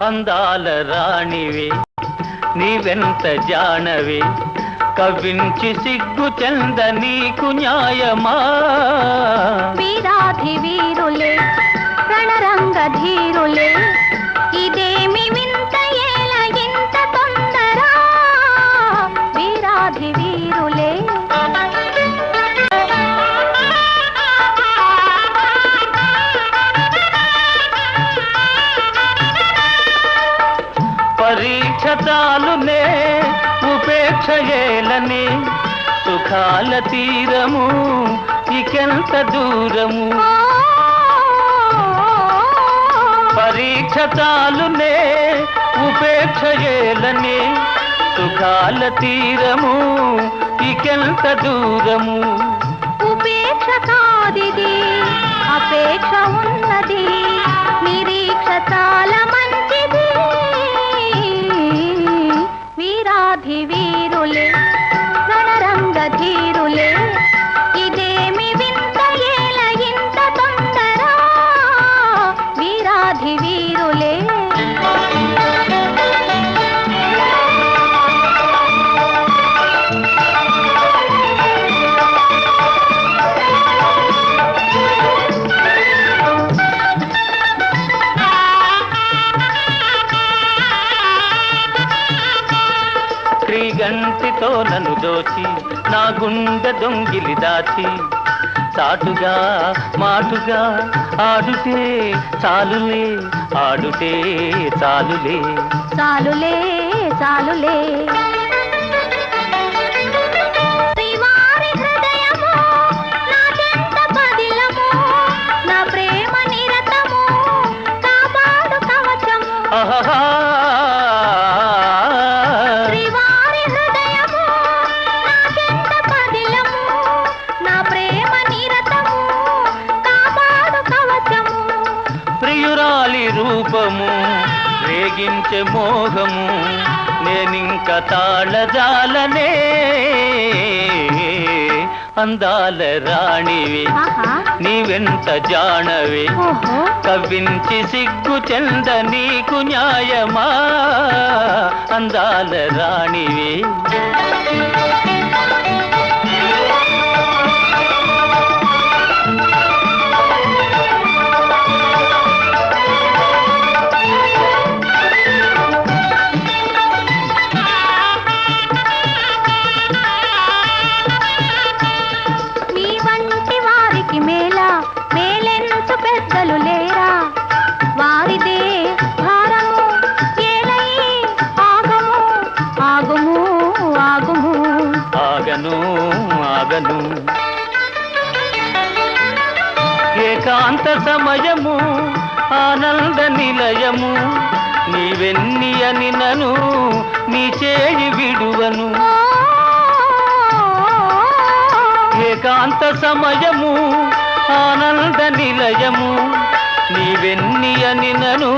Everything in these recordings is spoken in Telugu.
అందాల రాణివి నీవెంత జానవి కవించి సిగ్గు చెంద నీకు న్యాయమా వీరాధి వీరులే రణరంగ ధీరులే ఇదేమి వింత ఏల ఇంత తొందర వీరాధి వీరులే పరీక్ష చాలునే ఉపేక్ష ఏలని సుఖాల తీరము ఇకెంత దూరము పరీక్ష చాలునే ఉపేక్ష ఏలని సుఖాల తీరము ఇకెంత దూరము ఉపేక్ష కాదిది అపేక్ష ఉన్నది నిరీక్ష చాలా మంచిది వీరాధి వీరులే రణరంగ ధీరులే ఇదేమి వింత ఏల ఇంత తొందర వీరాధి వీరులే గంటితో నన్ను దోచి నా గుండె దొంగిలి దాచి చాటుగా మాటుగా ఆడుతే చాలులే ఆడుతే చాలులే చాలులే చాలులే శ్రీవారి హృదయము నాకెంత పదిలము నా ప్రేమ నిరతము కాపాడు కవచము ఆహా ప్రియురాలి రూపము రేగించే మోహము నేనింక తాళజాలనే అందాల రాణివి నీవెంత జానవి కవ్వించి సిగ్గు చెంద నీకు న్యాయమా అందాల రాణివి లేరా వారిదే భారము ఏలై ఆగము ఆగము ఆగము ఆగను ఆగను ఏకాంత సమయము ఆనంద నిలయము నీవెన్ని అని నను నీ చేయి విడువను ఏకాంత సమయము ఆనంద నిలయము నీవెన్ని అని నను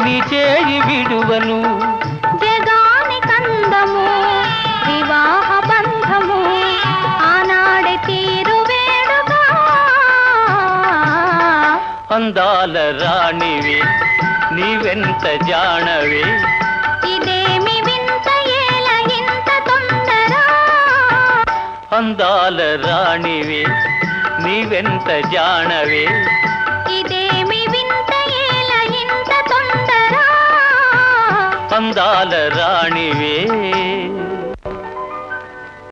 నీ చేయి విడువను జగాని కందము వివాహ బంధము ఆనాడే తీరు వేడుగా అందాల రాణివి నీవెంత జానవి ఇదేమి వింత ఏల ఇంత తొందర అందాల రాణివి నీవెంత జానవి ఇదేమి వింత ఏల ఇంత తొందర అందాల రాణివే